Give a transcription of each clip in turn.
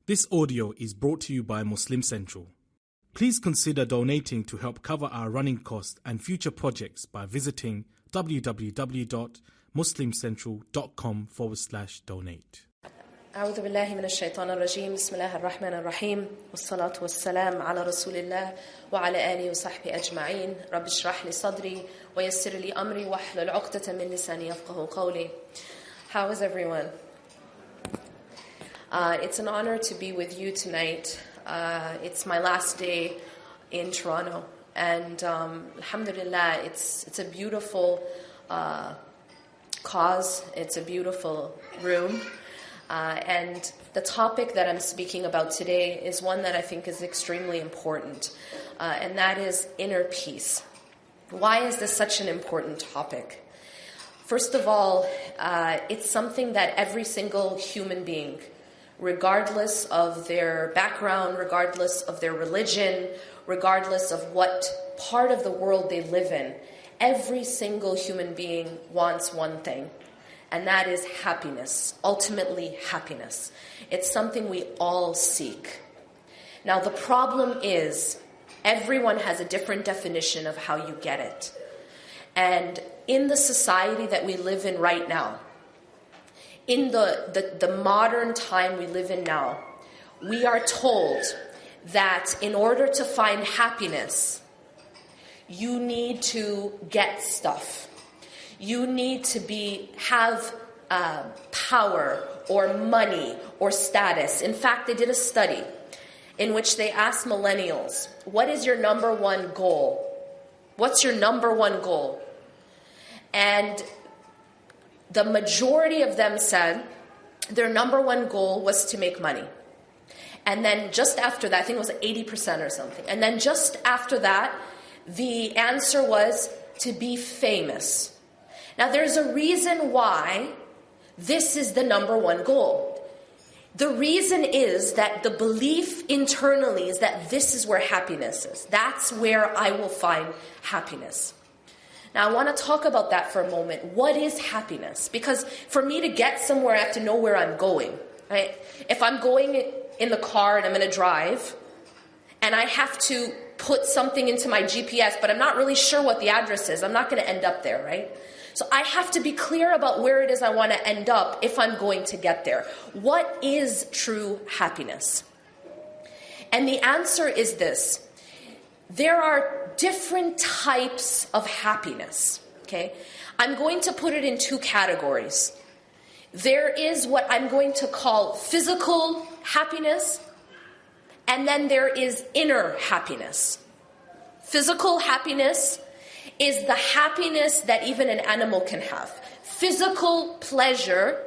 This audio is brought to you by Muslim Central. Please consider donating to help cover our running costs and future projects by visiting www.muslimcentral.com/donate. أعوذ بالله من الشيطان الرجيم بسم الله الرحمن الرحيم والصلاة والسلام على رسول الله وعلى آله وصحبه أجمعين رب اشرح لي صدري ويسر لي أمري واحلل عقدة من لساني يفقهوا قولي. How is everyone? It's an honor to be with you tonight. It's my last day in Toronto, and alhamdulillah, it's a beautiful cause. It's a beautiful room. And the topic that I'm speaking about today is one that I think is extremely important, and that is inner peace. Why is this such an important topic? First of all, it's something that every single human being, regardless of their background, regardless of their religion, regardless of what part of the world they live in, every single human being wants one thing. And that is happiness, ultimately happiness. It's something we all seek. Now the problem is, everyone has a different definition of how you get it. And in the society that we live in right now, in the modern time we live in now, we are told that in order to find happiness, you need to get stuff. You need to have power or money or status. In fact, they did a study in which they asked millennials, what is your number one goal? What's your number one goal? And the majority of them said their number one goal was to make money. And then just after that, I think it was 80% or something. And then just after that, the answer was to be famous. Now, there's a reason why this is the number one goal. The reason is that the belief internally is that this is where happiness is. That's where I will find happiness. Now, I want to talk about that for a moment. What is happiness? Because for me to get somewhere, I have to know where I'm going, right? If I'm going in the car and I'm going to drive, and I have to put something into my GPS, but I'm not really sure what the address is, I'm not going to end up there, right? So I have to be clear about where it is I want to end up if I'm going to get there. What is true happiness? And the answer is this. There are different types of happiness, okay? I'm going to put it in two categories. There is what I'm going to call physical happiness, and then there is inner happiness. Physical happiness is the happiness that even an animal can have. Physical pleasure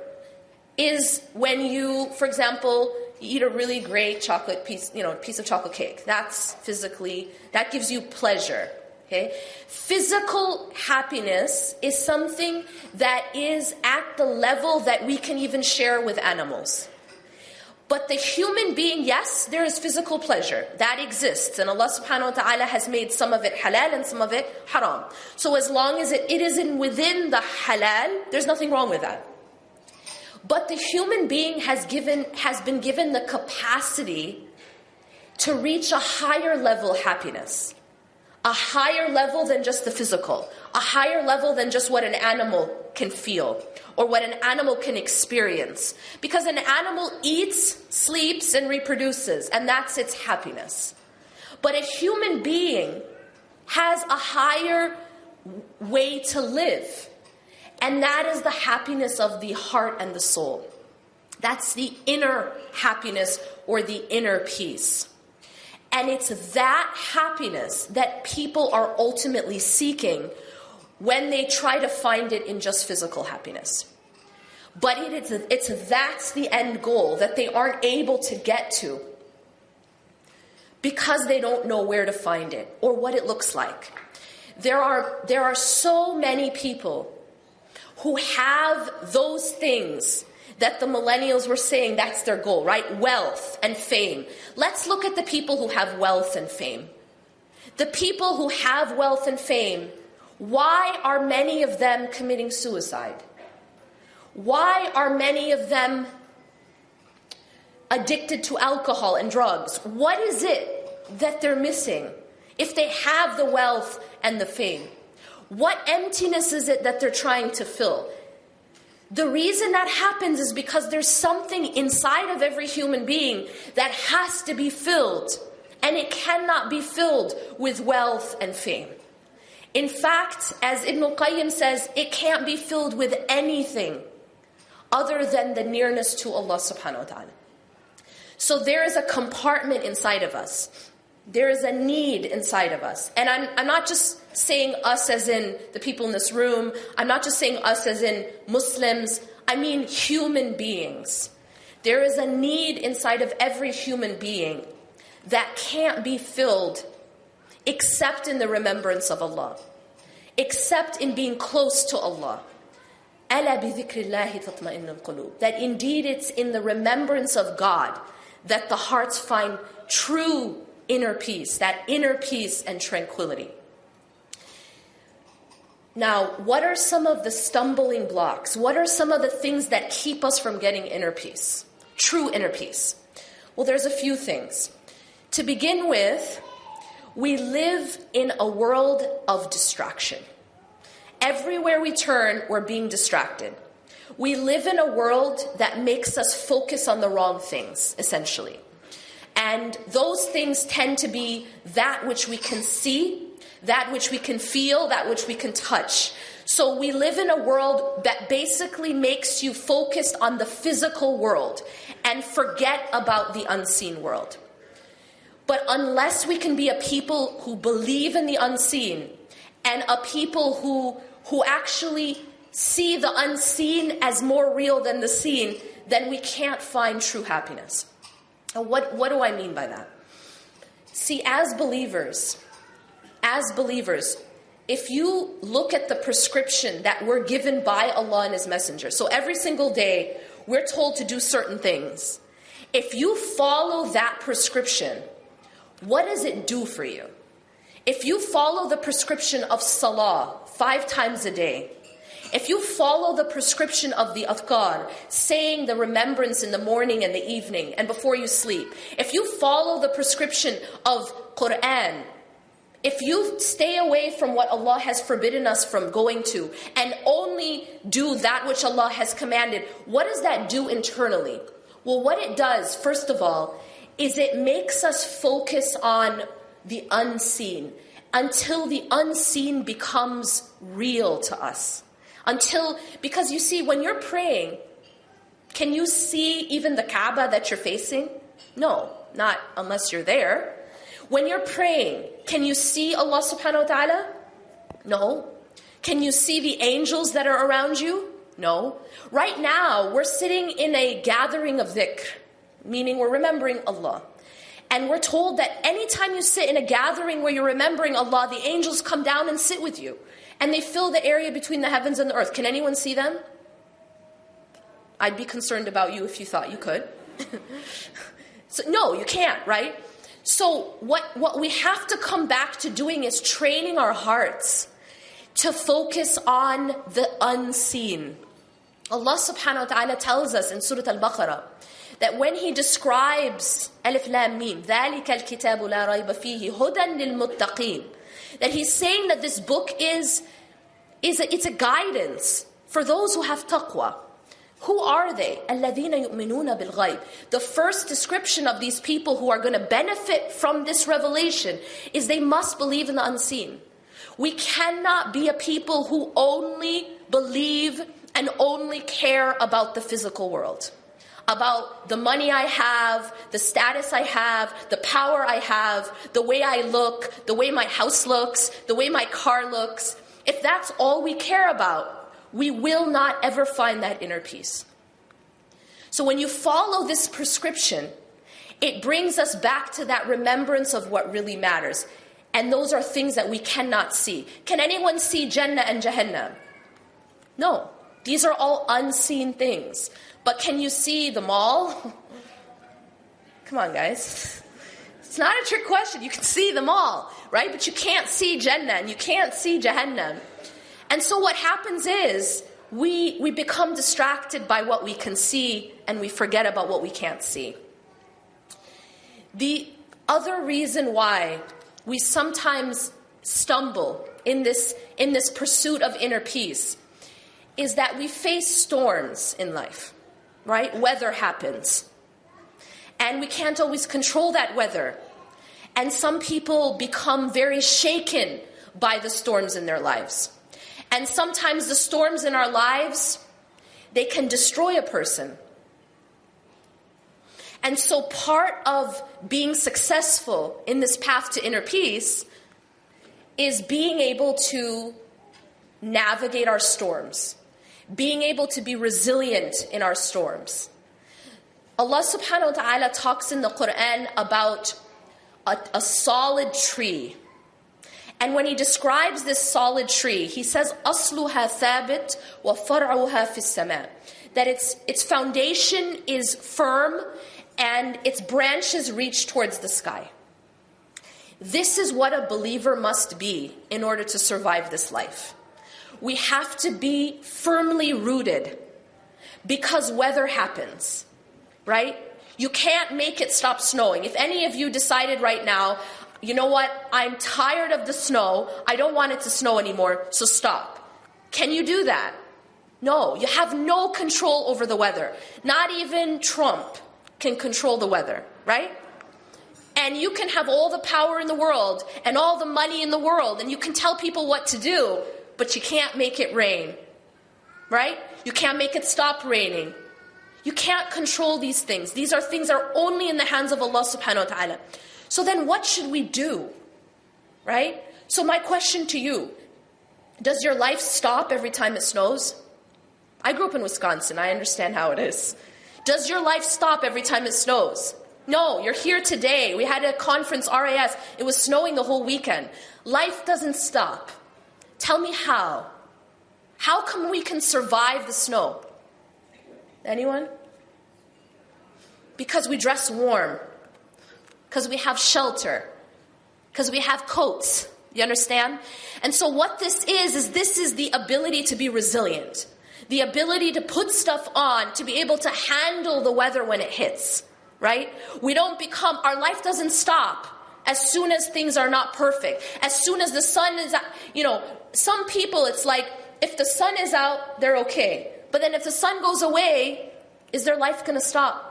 is when you, for example, eat a really great chocolate piece, piece of chocolate cake. That's physically, that gives you pleasure, okay? Physical happiness is something that is at the level that we can even share with animals. But the human being, yes, there is physical pleasure. That exists. And Allah subhanahu wa ta'ala has made some of it halal and some of it haram. So as long as it is within the halal, there's nothing wrong with that. But the human being has been given the capacity to reach a higher level happiness. A higher level than just the physical. A higher level than just what an animal can feel or what an animal can experience. Because an animal eats, sleeps, and reproduces, and that's its happiness. But a human being has a higher way to live, and that is the happiness of the heart and the soul. That's the inner happiness or the inner peace. And it's that happiness that people are ultimately seeking when they try to find it in just physical happiness. But that's the end goal that they aren't able to get to because they don't know where to find it or what it looks like. There are so many people who have those things that the millennials were saying that's their goal, right? Wealth and fame. Let's look at the people who have wealth and fame. The people who have wealth and fame, why are many of them committing suicide? Why are many of them addicted to alcohol and drugs? What is it that they're missing if they have the wealth and the fame? What emptiness is it that they're trying to fill? The reason that happens is because there's something inside of every human being that has to be filled, and it cannot be filled with wealth and fame. In fact, as Ibn al-Qayyim says, it can't be filled with anything other than the nearness to Allah subhanahu wa ta'ala. So there is a compartment inside of us. There is a need inside of us. And I'm not just saying us as in the people in this room. I'm not just saying us as in Muslims. I mean human beings. There is a need inside of every human being that can't be filled except in the remembrance of Allah, except in being close to Allah. أَلَا بِذِكْرِ اللَّهِ تَطْمَئِنُّ الْقُلُوبِ. That indeed it's in the remembrance of God that the hearts find true inner peace, that inner peace and tranquility. Now, what are some of the stumbling blocks? What are some of the things that keep us from getting inner peace, true inner peace? Well, there's a few things. To begin with, we live in a world of distraction. Everywhere we turn, we're being distracted. We live in a world that makes us focus on the wrong things, essentially. And those things tend to be that which we can see, that which we can feel, that which we can touch. So we live in a world that basically makes you focused on the physical world and forget about the unseen world. But unless we can be a people who believe in the unseen and a people who actually see the unseen as more real than the seen, then we can't find true happiness. And what do I mean by that? See, as believers, if you look at the prescription that we're given by Allah and His Messenger, so every single day we're told to do certain things. If you follow that prescription, what does it do for you? If you follow the prescription of salah 5 times a day, if you follow the prescription of the adhkar, saying the remembrance in the morning and the evening and before you sleep, if you follow the prescription of Quran, if you stay away from what Allah has forbidden us from going to and only do that which Allah has commanded, what does that do internally? Well, what it does, first of all, is it makes us focus on the unseen until the unseen becomes real to us. Because you see, when you're praying, can you see even the Kaaba that you're facing? No, not unless you're there. When you're praying, can you see Allah subhanahu wa ta'ala? No. Can you see the angels that are around you? No. Right now, we're sitting in a gathering of dhikr, meaning we're remembering Allah. And we're told that anytime you sit in a gathering where you're remembering Allah, the angels come down and sit with you. And they fill the area between the heavens and the earth. Can anyone see them? I'd be concerned about you if you thought you could. So, no, you can't, right? So what we have to come back to doing is training our hearts to focus on the unseen. Allah subhanahu wa ta'ala tells us in Surah Al-Baqarah that when He describes Alif Lam Mim, ذَلِكَ الْكِتَابُ لَا رَيْبَ فِيهِ هُدًى لِلْمُتَّقِينَ, that He's saying that this book it's a guidance for those who have taqwa. Who are they? الَّذِينَ يُؤْمِنُونَ بِالْغَيْبِ. The first description of these people who are going to benefit from this revelation is they must believe in the unseen. We cannot be a people who only believe and only care about the physical world. About the money I have, the status I have, the power I have, the way I look, the way my house looks, the way my car looks. If that's all we care about, we will not ever find that inner peace. So when you follow this prescription, it brings us back to that remembrance of what really matters. And those are things that we cannot see. Can anyone see Jannah and Jahannam? No. These are all unseen things. But can you see the mall? Come on, guys. It's not a trick question. You can see them all, right? But you can't see Jannah and you can't see Jahannam. And so what happens is we become distracted by what we can see and we forget about what we can't see. The other reason why we sometimes stumble in this pursuit of inner peace is that we face storms in life, right? Weather happens. And we can't always control that weather. And some people become very shaken by the storms in their lives. And sometimes the storms in our lives, they can destroy a person. And so part of being successful in this path to inner peace is being able to navigate our storms, being able to be resilient in our storms. Allah subhanahu wa ta'ala talks in the Quran about a solid tree. And when he describes this solid tree, he says, أَصْلُهَا ثَابِتْ وَفَرْعُهَا فِي السَّمَاءِ, that its foundation is firm and its branches reach towards the sky. This is what a believer must be in order to survive this life. We have to be firmly rooted because weather happens, right? You can't make it stop snowing. If any of you decided right now, you know what, I'm tired of the snow, I don't want it to snow anymore, so stop. Can you do that? No, you have no control over the weather. Not even Trump can control the weather, right? And you can have all the power in the world and all the money in the world and you can tell people what to do, but you can't make it rain, right? You can't make it stop raining. You can't control these things. These are things that are only in the hands of Allah subhanahu wa ta'ala. So then what should we do, right? So my question to you, does your life stop every time it snows? I grew up in Wisconsin. I understand how it is. Does your life stop every time it snows? No, you're here today. We had a conference, RAS. It was snowing the whole weekend. Life doesn't stop. Tell me how. How come we can survive the snow? Anyone? Because we dress warm. Because we have shelter. Because we have coats. You understand? And so what this is the ability to be resilient. The ability to put stuff on, to be able to handle the weather when it hits. Right? Our life doesn't stop as soon as things are not perfect. As soon as the sun is out. Some people, it's like, if the sun is out, they're okay. But then if the sun goes away, is their life going to stop?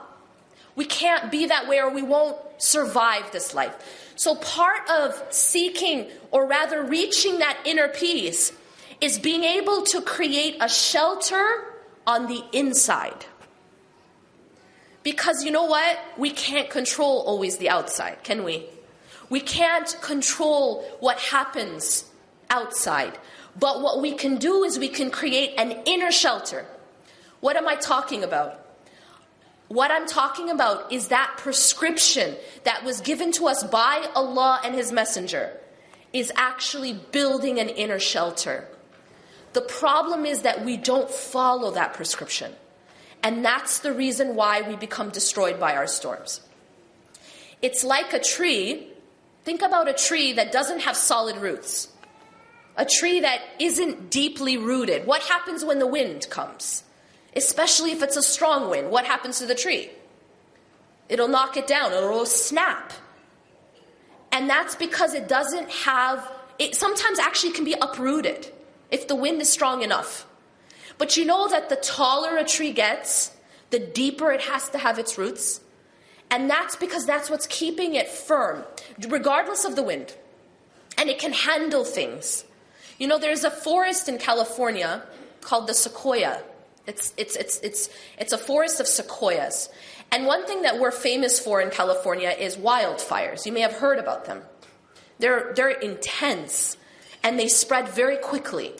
We can't be that way or we won't survive this life. So part of seeking, or rather reaching that inner peace, is being able to create a shelter on the inside. Because you know what? We can't control always the outside, can we? We can't control what happens outside. But what we can do is we can create an inner shelter. What am I talking about? What I'm talking about is that prescription that was given to us by Allah and His Messenger is actually building an inner shelter. The problem is that we don't follow that prescription. And that's the reason why we become destroyed by our storms. It's like a tree. Think about a tree that doesn't have solid roots. A tree that isn't deeply rooted. What happens when the wind comes? Especially if it's a strong wind. What happens to the tree? It'll knock it down. It'll snap. And that's because it doesn't have... It sometimes actually can be uprooted if the wind is strong enough. But you know that the taller a tree gets, the deeper it has to have its roots. And that's because that's what's keeping it firm, regardless of the wind. And it can handle things. There's a forest in California called the sequoia. It's a forest of sequoias. And one thing that we're famous for in California is wildfires. You may have heard about them. They're intense, and they spread very quickly.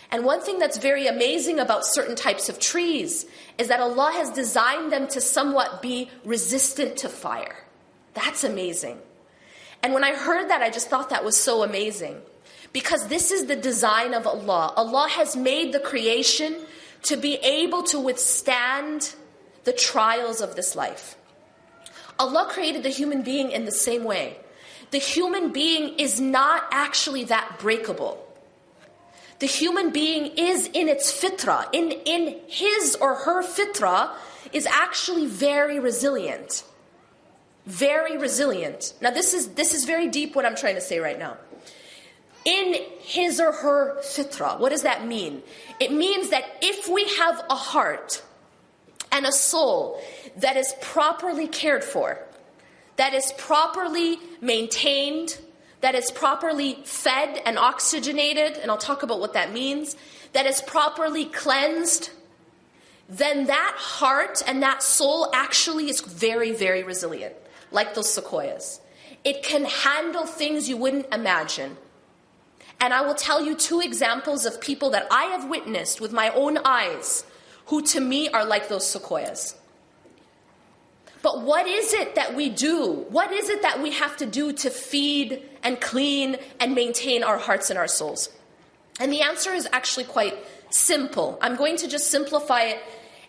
And one thing that's very amazing about certain types of trees is that Allah has designed them to somewhat be resistant to fire. That's amazing. And when I heard that, I just thought that was so amazing. Because this is the design of Allah. Allah has made the creation to be able to withstand the trials of this life. Allah created the human being in the same way. The human being is not actually that breakable. The human being is in its fitrah, in his or her fitrah, is actually very resilient. very resilient. Now this is very deep what I'm trying to say right now. In his or her fitra. What does that mean? It means that if we have a heart and a soul that is properly cared for, that is properly maintained, that is properly fed and oxygenated, and I'll talk about what that means, that is properly cleansed, then that heart and that soul actually is very, very resilient, like those sequoias. It can handle things you wouldn't imagine. And I will tell you 2 examples of people that I have witnessed with my own eyes, who to me are like those sequoias. But what is it that we do? What is it that we have to do to feed and clean and maintain our hearts and our souls? And the answer is actually quite simple. I'm going to just simplify it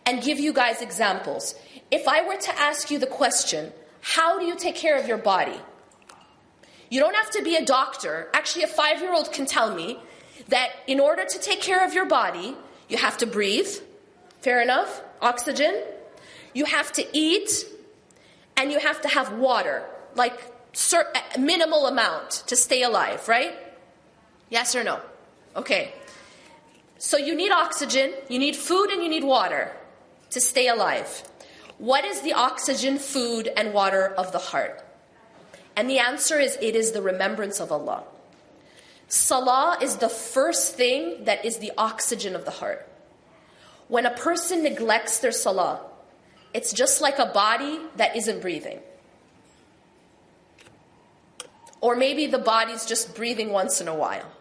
and give you guys examples. If I were to ask you the question, how do you take care of your body? You don't have to be a doctor. Actually, a 5-year-old can tell me that in order to take care of your body, you have to breathe. Fair enough? Oxygen. You have to eat. And you have to have water, like a minimal amount to stay alive, right? Yes or no? Okay. So you need oxygen, you need food, and you need water to stay alive. What is the oxygen, food, and water of the heart? And the answer is, it is the remembrance of Allah. Salah is the first thing that is the oxygen of the heart. When a person neglects their salah, it's just like a body that isn't breathing. Or maybe the body's just breathing once in a while.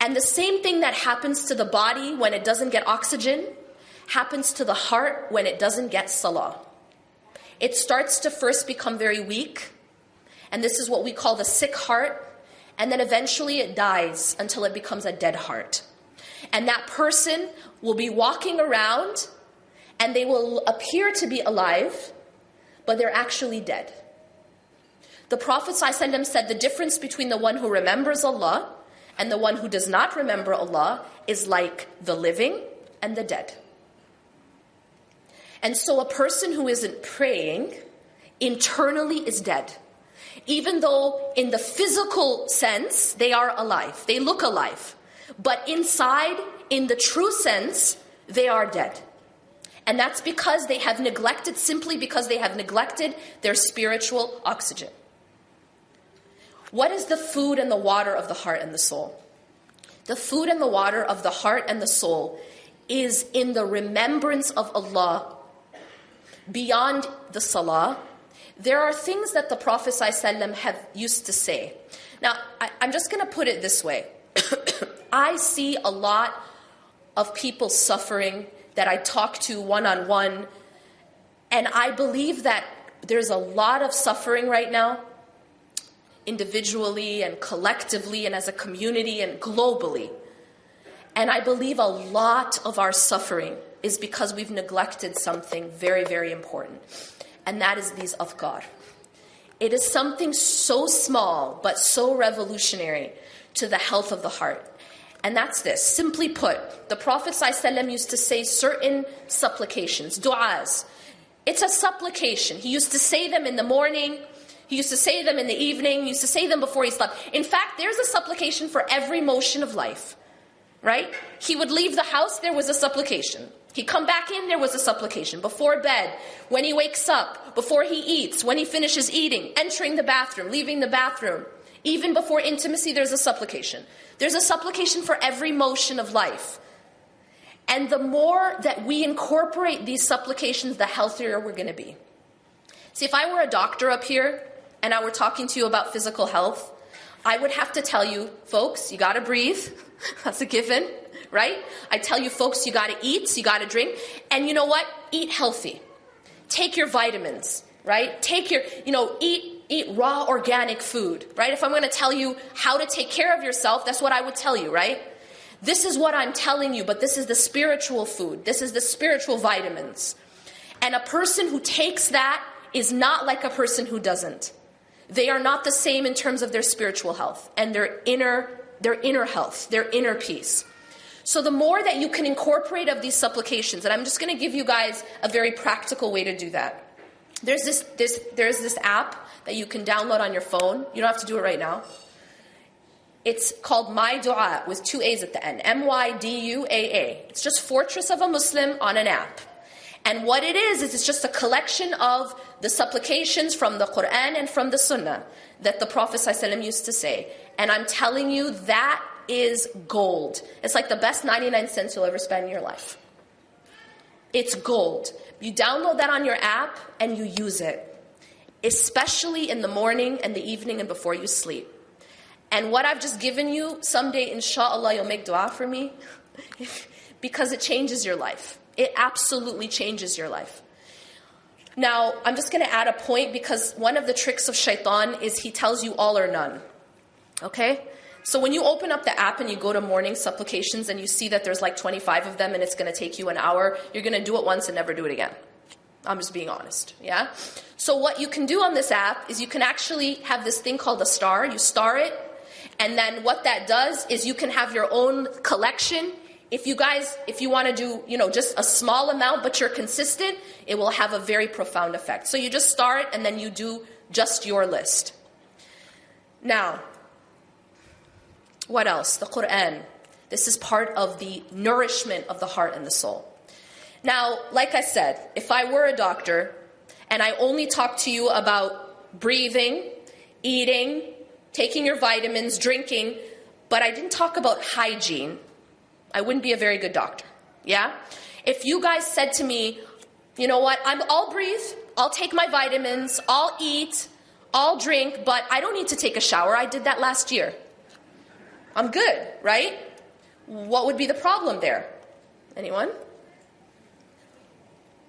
And the same thing that happens to the body when it doesn't get oxygen happens to the heart when it doesn't get salah. It starts to first become very weak, and this is what we call the sick heart, and then eventually it dies until it becomes a dead heart. And that person will be walking around and they will appear to be alive, but they're actually dead. The Prophet ﷺ said the difference between the one who remembers Allah and the one who does not remember Allah is like the living and the dead. And so a person who isn't praying internally is dead. Even though in the physical sense they are alive, they look alive. But inside, in the true sense, they are dead. And that's because they have neglected, simply because they have neglected their spiritual oxygen. What is the food and the water of the heart and the soul? The food and the water of the heart and the soul is in the remembrance of Allah. Beyond the salah, there are things that the Prophet ﷺ have used to say. Now, I'm just going to put it this way. I see a lot of people suffering that I talk to one-on-one, and I believe that there's a lot of suffering right now, individually and collectively and as a community and globally. And I believe a lot of our suffering is because we've neglected something very, very important, and that is these afkar. It is something so small but so revolutionary to the health of the heart. And that's this. Simply put, the Prophet ﷺ used to say certain supplications, du'as. It's a supplication. He used to say them in the morning. He used to say them in the evening. He used to say them before he slept. In fact, there's a supplication for every motion of life, right? He would leave the house, there was a supplication. He'd come back in, there was a supplication. Before bed, when he wakes up, before he eats, when he finishes eating, entering the bathroom, leaving the bathroom. Even before intimacy, there's a supplication. There's a supplication for every motion of life. And the more that we incorporate these supplications, the healthier we're going to be. See, if I were a doctor up here and I were talking to you about physical health, I would have to tell you, folks, you got to breathe. That's a given, right? I tell you, folks, you got to eat, you got to drink. And you know what? Eat healthy. Take your vitamins, right? Take your, eat raw organic food, right? If I'm going to tell you how to take care of yourself, that's what I would tell you, right? This is what I'm telling you, but this is the spiritual food. This is the spiritual vitamins. And a person who takes that is not like a person who doesn't. They are not the same in terms of their spiritual health and their inner health, their inner peace. So the more that you can incorporate of these supplications, and I'm just going to give you guys a very practical way to do that. There's this app that you can download on your phone. You don't have to do it right now. It's called My Dua with 2 A's at the end. MYDUAA. It's just Fortress of a Muslim on an app. And what it is it's just a collection of the supplications from the Quran and from the Sunnah that the Prophet ﷺ used to say. And I'm telling you, that is gold. It's like the best 99 cents you'll ever spend in your life. It's gold. You download that on your app and you use it, especially in the morning and the evening and before you sleep. And what I've just given you, someday, inshallah, you'll make dua for me because it changes your life. It absolutely changes your life. Now, I'm just going to add a point because one of the tricks of shaitan is he tells you all or none. Okay? So when you open up the app and you go to morning supplications and you see that there's like 25 of them and it's going to take you an hour, you're going to do it once and never do it again. I'm just being honest, yeah? So what you can do on this app is you can actually have this thing called a star. You star it, and then what that does is you can have your own collection. If you want to do, just a small amount, but you're consistent, it will have a very profound effect. So you just star it, and then you do just your list. Now, what else? The Quran. This is part of the nourishment of the heart and the soul. Now, like I said, if I were a doctor and I only talked to you about breathing, eating, taking your vitamins, drinking, but I didn't talk about hygiene, I wouldn't be a very good doctor. Yeah? If you guys said to me, you know what, I'll breathe, I'll take my vitamins, I'll eat, I'll drink, but I don't need to take a shower. I did that last year. I'm good, right? What would be the problem there? Anyone?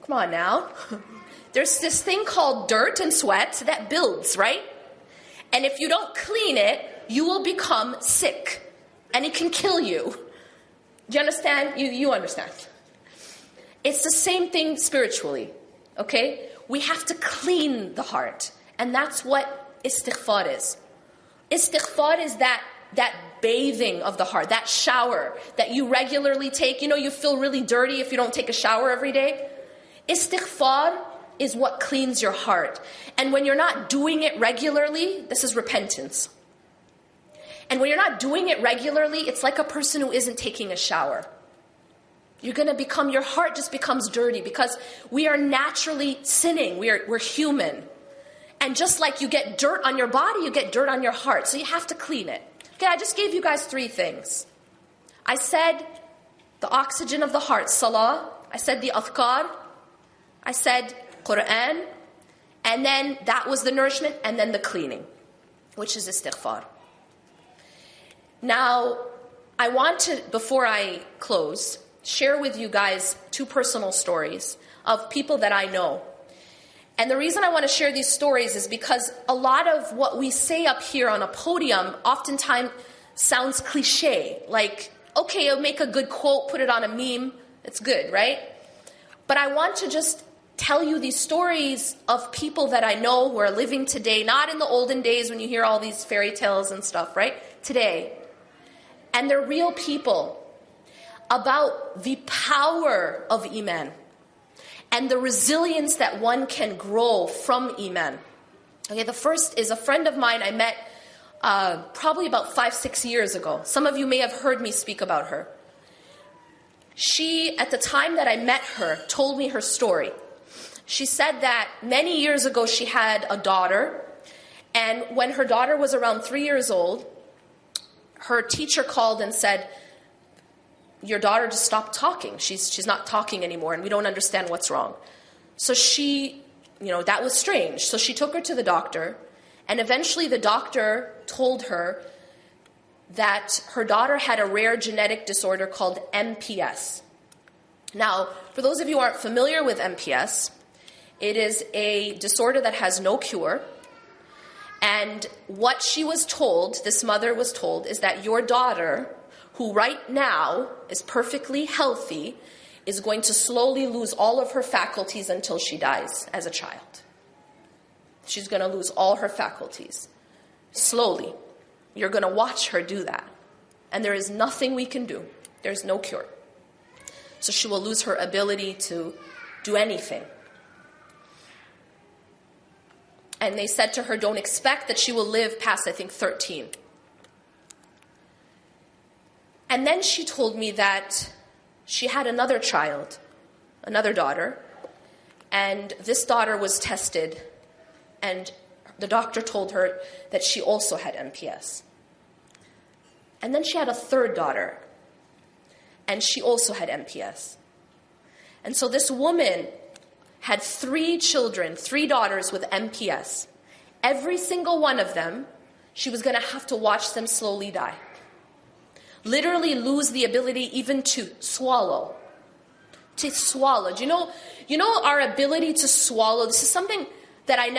Come on now. There's this thing called dirt and sweat that builds, right? And if you don't clean it, you will become sick. And it can kill you. Do you understand? You understand. It's the same thing spiritually, okay? We have to clean the heart. And that's what istighfar is. Istighfar is that bathing of the heart, that shower that you regularly take. You feel really dirty if you don't take a shower every day. Istighfar is what cleans your heart. And when you're not doing it regularly, this is repentance. And when you're not doing it regularly, it's like a person who isn't taking a shower. Your heart just becomes dirty because we are naturally sinning. We're human. And just like you get dirt on your body, you get dirt on your heart. So you have to clean it. Okay, I just gave you guys 3 things. I said the oxygen of the heart, salah. I said the adhkar. I said Quran. And then that was the nourishment. And then the cleaning, which is istighfar. Now, I want to, before I close, share with you guys 2 personal stories of people that I know. And the reason I want to share these stories is because a lot of what we say up here on a podium oftentimes sounds cliche. Like, okay, I'll make a good quote, put it on a meme. It's good, right? But I want to just tell you these stories of people that I know who are living today, not in the olden days when you hear all these fairy tales and stuff, right? Today. And they're real people about the power of Iman and the resilience that one can grow from Iman. Okay, the first is a friend of mine I met probably about 5-6 years ago. Some of you may have heard me speak about her. She, at the time that I met her, told me her story. She said that many years ago she had a daughter, and when her daughter was around 3 years old, her teacher called and said, your daughter just stopped talking. She's not talking anymore, and we don't understand what's wrong. So she, that was strange. So she took her to the doctor, and eventually the doctor told her that her daughter had a rare genetic disorder called MPS. Now, for those of you who aren't familiar with MPS, it is a disorder that has no cure. And what she was told, this mother was told, is that your daughter, who right now is perfectly healthy, is going to slowly lose all of her faculties until she dies as a child. She's going to lose all her faculties. Slowly. You're going to watch her do that. And there is nothing we can do. There's no cure. So she will lose her ability to do anything. And they said to her, don't expect that she will live past, I think, 13. And then she told me that she had another child, another daughter, and this daughter was tested, and the doctor told her that she also had MPS. And then she had a third daughter, and she also had MPS. And so this woman had 3 children, 3 daughters with MPS. Every single one of them, she was going to have to watch them slowly die. Literally lose the ability even to swallow. To swallow. Do you know our ability to swallow? This is something that I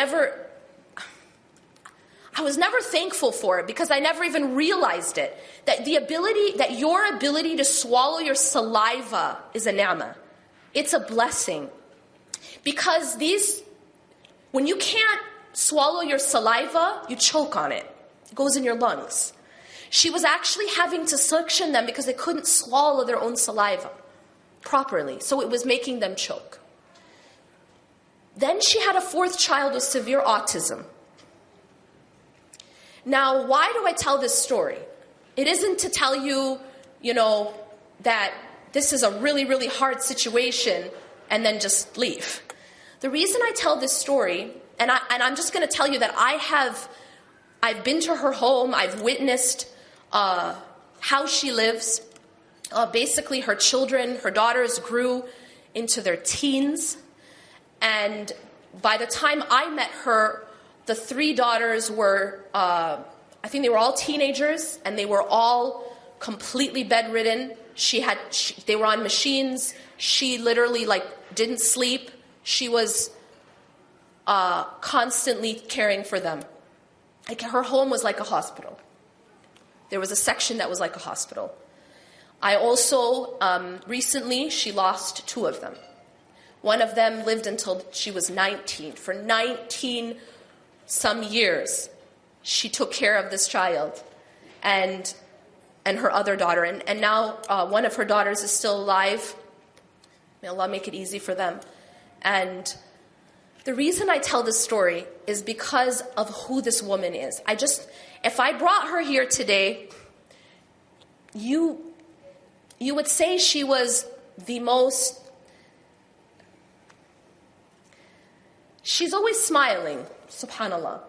was never thankful for it because I never even realized it. That your ability to swallow your saliva is a ni'mah. It's a blessing. Because when you can't swallow your saliva, you choke on it. It goes in your lungs. She was actually having to suction them because they couldn't swallow their own saliva properly. So it was making them choke. Then she had a 4th child with severe autism. Now, why do I tell this story? It isn't to tell you, that this is a really, really hard situation and then just leave. The reason I tell this story, and I'm just going to tell you that I've been to her home, I've witnessed how she lives. Basically, her children, her daughters grew into their teens. And by the time I met her, the 3 daughters were, I think they were all teenagers, and they were all completely bedridden. They were on machines. She literally didn't sleep. She was constantly caring for them. Her home was like a hospital. There was a section that was like a hospital. I also, recently, she lost 2 of them. One of them lived until she was 19. For 19 some years, she took care of this child and her other daughter. And now one of her daughters is still alive. May Allah make it easy for them. And the reason I tell this story is because of who this woman is. If I brought her here today, you would say she was the most... She's always smiling, subhanAllah.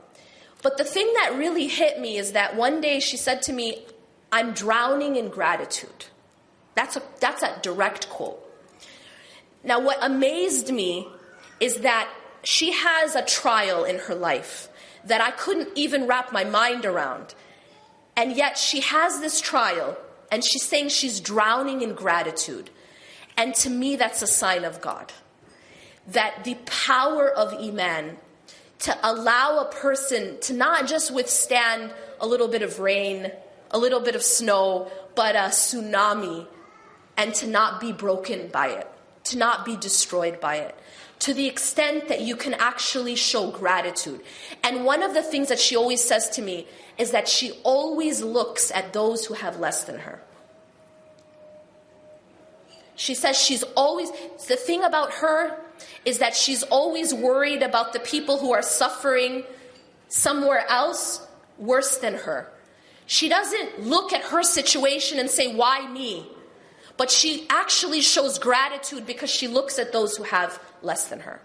But the thing that really hit me is that one day she said to me, I'm drowning in gratitude. That's a direct quote. Now, what amazed me is that she has a trial in her life that I couldn't even wrap my mind around. And yet she has this trial, and she's saying she's drowning in gratitude. And to me, that's a sign of God. That the power of Iman, to allow a person to not just withstand a little bit of rain, a little bit of snow, but a tsunami, and to not be broken by it, to not be destroyed by it, to the extent that you can actually show gratitude. And one of the things that she always says to me is that she always looks at those who have less than her. She says the thing about her is that she's always worried about the people who are suffering somewhere else worse than her. She doesn't look at her situation and say, why me? But she actually shows gratitude because she looks at those who have less than her.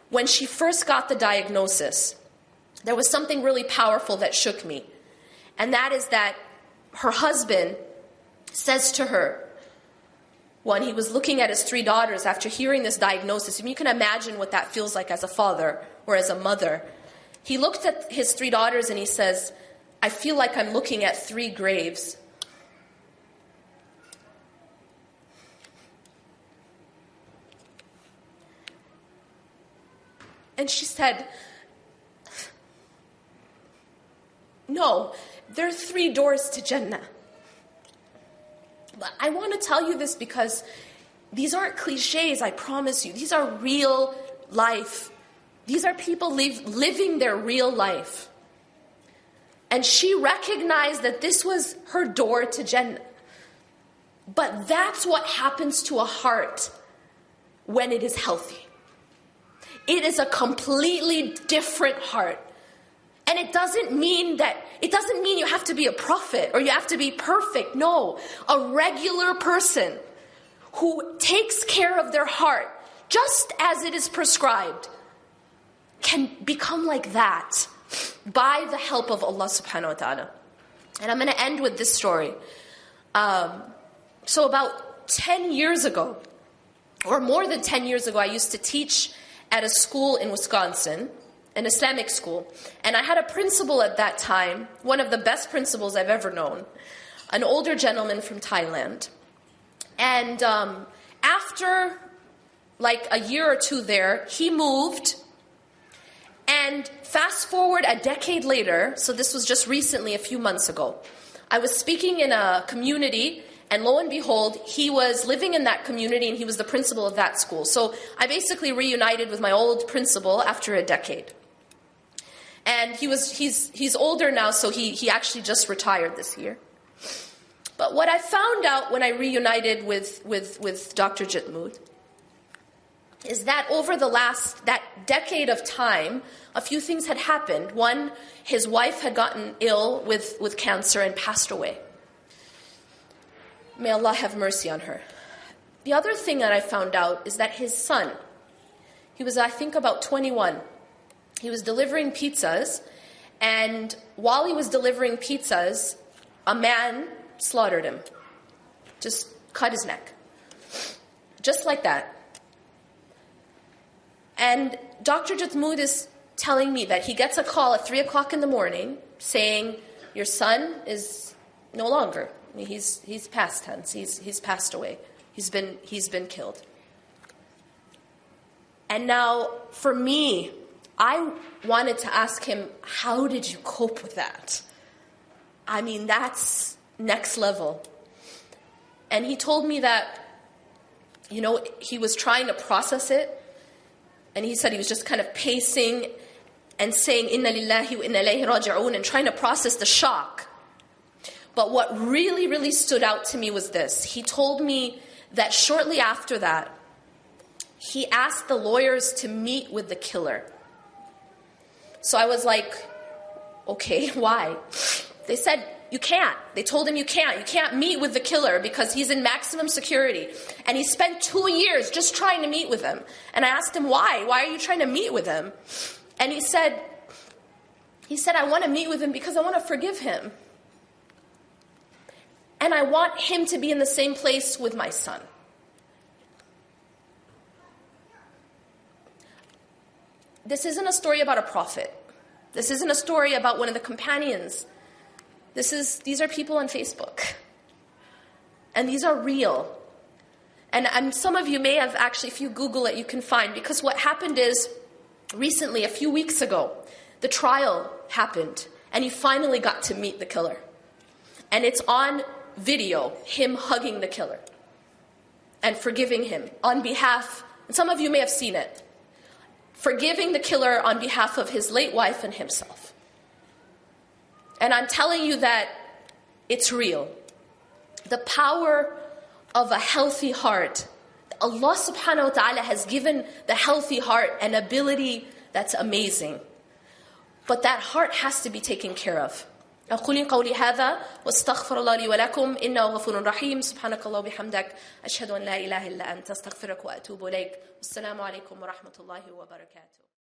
When she first got the diagnosis, there was something really powerful that shook me. And that is that her husband says to her, when he was looking at his 3 daughters after hearing this diagnosis, you can imagine what that feels like as a father or as a mother. He looked at his 3 daughters and he says, I feel like I'm looking at 3 graves. And she said, no, there are 3 doors to Jannah. But I want to tell you this because these aren't cliches, I promise you. These are real life. These are people living their real life. And she recognized that this was her door to Jannah. But that's what happens to a heart when it is healthy. It is a completely different heart. And it doesn't mean you have to be a prophet or you have to be perfect. No, a regular person who takes care of their heart just as it is prescribed can become like that by the help of Allah subhanahu wa ta'ala. And I'm going to end with this story. So about 10 years ago, or more than 10 years ago, I used to teach at a school in Wisconsin, an Islamic school. And I had a principal at that time, one of the best principals I've ever known, an older gentleman from Thailand. And after like a year or two there, he moved. And fast forward a decade later, so this was just recently, a few months ago, I was speaking in a community, and lo and behold, he was living in that community and he was the principal of that school. So I basically reunited with my old principal after a decade. And he's older now, so he actually just retired this year. But what I found out when I reunited with Dr. Jitmood is that over that decade of time, a few things had happened. One, his wife had gotten ill with cancer and passed away. May Allah have mercy on her. The other thing that I found out is that his son, he was I think about 21, he was delivering pizzas, and while he was delivering pizzas, a man slaughtered him. Just cut his neck. Just like that. And Dr. Jitmood is telling me that he gets a call at 3 o'clock in the morning saying, your son is no longer. He's past tense. He's passed away. He's been killed. And now, for me, I wanted to ask him, how did you cope with that? I mean, that's next level. And he told me that, he was trying to process it. And he said he was just kind of pacing and saying, Inna lillahi wa inna ilayhi raji'un, and trying to process the shock. But what really, really stood out to me was this. He told me that shortly after that, he asked the lawyers to meet with the killer. So I was like, okay, why? They said, you can't. They told him you can't. You can't meet with the killer because he's in maximum security. And he spent 2 years just trying to meet with him. And I asked him, why? Why are you trying to meet with him? And he said, I want to meet with him because I want to forgive him. And I want him to be in the same place with my son. This isn't a story about a prophet. This isn't a story about one of the companions. These are people on Facebook. And these are real. And some of you may have actually, if you Google it, you can find. Because what happened is, recently, a few weeks ago, the trial happened. And he finally got to meet the killer. And it's on video, him hugging the killer. And forgiving him on behalf, and some of you may have seen it, forgiving the killer on behalf of his late wife and himself. And I'm telling you that it's real. The power of a healthy heart. Allah subhanahu wa ta'ala has given the healthy heart an ability that's amazing. But that heart has to be taken care of. أقول قولي هذا واستغفر الله لي ولكم إنه غفور رحيم سبحانك الله وبحمدك أشهد أن لا إله إلا أنت أستغفرك وأتوب إليك والسلام عليكم ورحمة الله وبركاته.